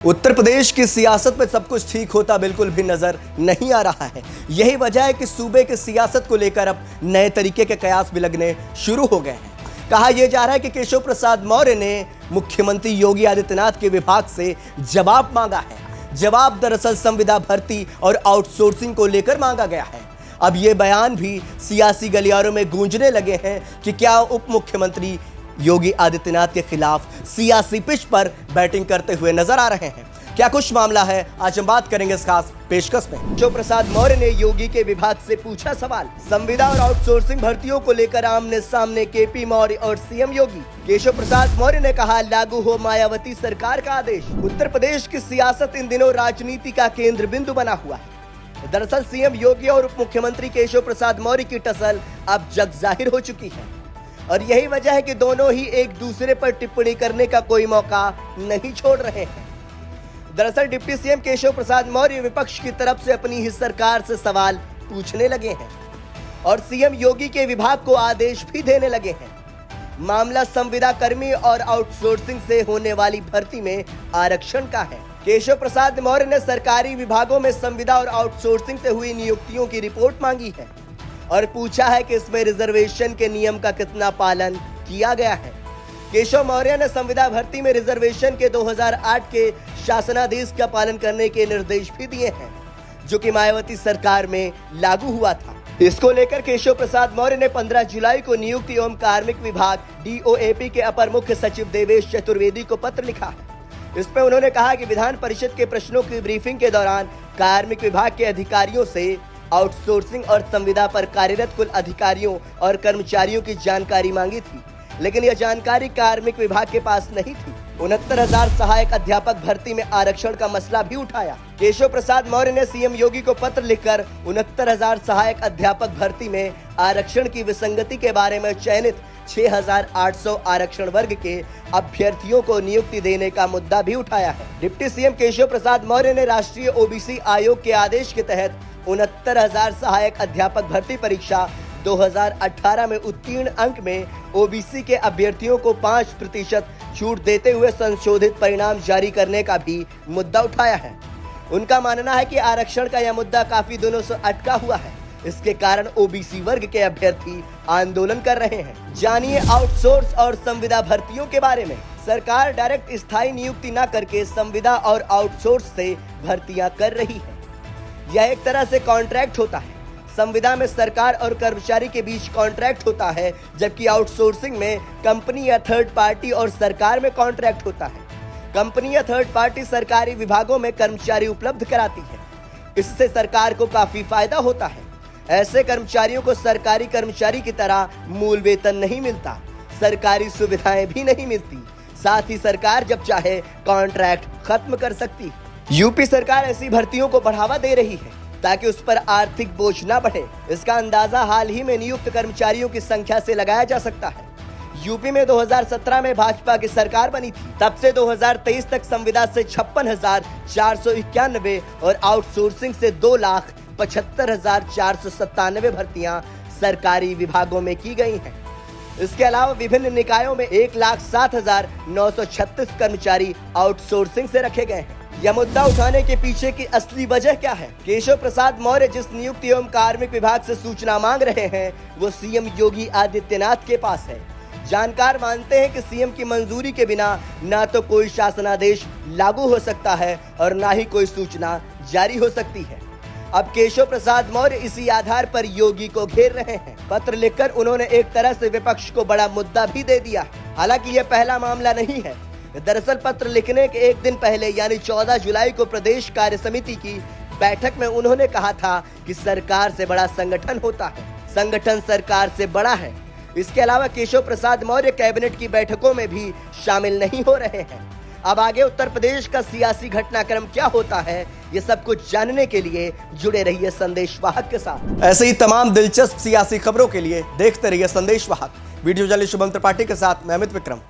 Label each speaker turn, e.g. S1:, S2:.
S1: उत्तर प्रदेश की सियासत में सब कुछ ठीक होता बिल्कुल भी नजर नहीं आ रहा है। यही वजह है कि सूबे की सियासत को लेकर अब नए तरीके के कयास भी लगने शुरू हो गए हैं। कहा यह जा रहा है कि केशव प्रसाद मौर्य ने मुख्यमंत्री योगी आदित्यनाथ के विभाग से जवाब मांगा है। जवाब दरअसल संविदा भर्ती और आउटसोर्सिंग को लेकर मांगा गया है। अब ये बयान भी सियासी गलियारों में गूंजने लगे हैं कि क्या उप मुख्यमंत्री योगी आदित्यनाथ के खिलाफ सियासी पिच पर बैटिंग करते हुए नजर आ रहे हैं। क्या कुछ मामला है, आज हम बात करेंगे इस खास पेशकश में। केशव प्रसाद मौर्य ने योगी के विभाग से पूछा सवाल। संविदा और आउटसोर्सिंग भर्तियों को लेकर आमने सामने केपी मौर्य और सीएम योगी। केशव प्रसाद मौर्य ने कहा, लागू हो मायावती सरकार का आदेश। उत्तर प्रदेश की सियासत इन दिनों राजनीति का केंद्र बिंदु बना हुआ है। दरअसल सीएम योगी और उप मुख्यमंत्री केशव प्रसाद मौर्य की टसल अब जग जाहिर हो चुकी है और यही वजह है कि दोनों ही एक दूसरे पर टिप्पणी करने का कोई मौका नहीं छोड़ रहे हैं। दरअसल डिप्टी सीएम केशव प्रसाद मौर्य विपक्ष की तरफ से अपनी ही सरकार से सवाल पूछने लगे हैं और सीएम योगी के विभाग को आदेश भी देने लगे हैं। मामला संविदा कर्मी और आउटसोर्सिंग से होने वाली भर्ती में आरक्षण का है। केशव प्रसाद मौर्य ने सरकारी विभागों में संविदा और आउटसोर्सिंग से हुई नियुक्तियों की रिपोर्ट मांगी है और पूछा है कि इसमें रिजर्वेशन के नियम का कितना पालन किया गया है। केशव मौर्य ने संविदा भर्ती में रिजर्वेशन के 2008 के शासनादेश का पालन करने के निर्देश भी दिए हैं, जो कि मायावती सरकार में लागू हुआ था। इसको लेकर केशव प्रसाद मौर्य ने 15 जुलाई को नियुक्ति एवं कार्मिक विभाग DOAP के अपर मुख्य सचिव देवेश चतुर्वेदी को पत्र लिखा है। इसमें उन्होंने कहा कि विधान परिषद के प्रश्नों की ब्रीफिंग के दौरान कार्मिक विभाग के अधिकारियों से आउटसोर्सिंग और संविदा पर कार्यरत कुल अधिकारियों और कर्मचारियों की जानकारी मांगी थी, लेकिन यह जानकारी कार्मिक विभाग के पास नहीं थी। 69,000 सहायक अध्यापक भर्ती में आरक्षण का मसला भी उठाया। केशव प्रसाद मौर्य ने सीएम योगी को पत्र लिखकर 69,000 सहायक अध्यापक भर्ती में आरक्षण की विसंगति के बारे में चयनित 6,800 आरक्षण वर्ग के अभ्यर्थियों को नियुक्ति देने का मुद्दा भी उठाया है। डिप्टी सीएम केशव प्रसाद मौर्य ने राष्ट्रीय OBC आयोग के आदेश के तहत 69,000 सहायक अध्यापक भर्ती परीक्षा 2018 में उत्तीर्ण अंक में OBC के अभ्यर्थियों को 5% छूट देते हुए संशोधित परिणाम जारी करने का भी मुद्दा उठाया है। उनका मानना है कि आरक्षण का यह मुद्दा काफी दिनों से अटका हुआ है। इसके कारण OBC वर्ग के अभ्यर्थी आंदोलन कर रहे हैं। जानिए आउटसोर्स और संविदा भर्तियों के बारे में। सरकार डायरेक्ट स्थायी नियुक्ति न करके संविदा और आउटसोर्स से भर्तियां कर रही है। यह एक तरह से कॉन्ट्रैक्ट होता है। संविदा में सरकार और कर्मचारी के बीच कॉन्ट्रैक्ट होता है, जबकि आउटसोर्सिंग में कंपनी या थर्ड पार्टी और सरकार में कॉन्ट्रैक्ट होता है। कंपनी या थर्ड पार्टी सरकारी विभागों में कर्मचारी उपलब्ध कराती है। इससे सरकार को काफी फायदा होता है। ऐसे कर्मचारियों को सरकारी कर्मचारी की तरह मूल वेतन नहीं मिलता, सरकारी सुविधाएं भी नहीं मिलती। साथ ही सरकार जब चाहे कॉन्ट्रैक्ट खत्म कर सकती है। यूपी सरकार ऐसी भर्तियों को बढ़ावा दे रही है ताकि उस पर आर्थिक बोझ न बढ़े। इसका अंदाजा हाल ही में नियुक्त कर्मचारियों की संख्या से लगाया जा सकता है। यूपी में 2017 में भाजपा की सरकार बनी थी। तब से 2023 तक संविदा से 56,491 और आउटसोर्सिंग से 2,75,497 भर्तियां सरकारी विभागों में की गई हैं। इसके अलावा विभिन्न निकायों में 1,07,936 कर्मचारी आउटसोर्सिंग से रखे गए हैं। यह मुद्दा उठाने के पीछे की असली वजह क्या है? केशव प्रसाद मौर्य जिस नियुक्ति एवं कार्मिक विभाग से सूचना मांग रहे हैं, वो सीएम योगी आदित्यनाथ के पास है। जानकार मानते हैं कि सीएम की मंजूरी के बिना ना तो कोई शासनादेश लागू हो सकता है और ना ही कोई सूचना जारी हो सकती है। अब केशव प्रसाद मौर्य इसी आधार पर योगी को घेर रहे हैं। पत्र लिखकर उन्होंने एक तरह से विपक्ष को बड़ा मुद्दा भी दे दिया। हालांकि यह पहला मामला नहीं है। दरअसल पत्र लिखने के एक दिन पहले यानी 14 जुलाई को प्रदेश कार्य समिति की बैठक में उन्होंने कहा था कि सरकार से बड़ा संगठन होता है, संगठन सरकार से बड़ा है। इसके अलावा केशव प्रसाद मौर्य कैबिनेट की बैठकों में भी शामिल नहीं हो रहे हैं। अब आगे उत्तर प्रदेश का सियासी घटनाक्रम क्या होता है, ये सब कुछ जानने के लिए जुड़े रहिए संदेशवाहक के साथ। ऐसे ही तमाम दिलचस्प सियासी खबरों के लिए देखते रहिए संदेशवाहक। वीडियो जर्नलिस्ट शुभम त्रिपाठी के साथ मैं अमित विक्रम।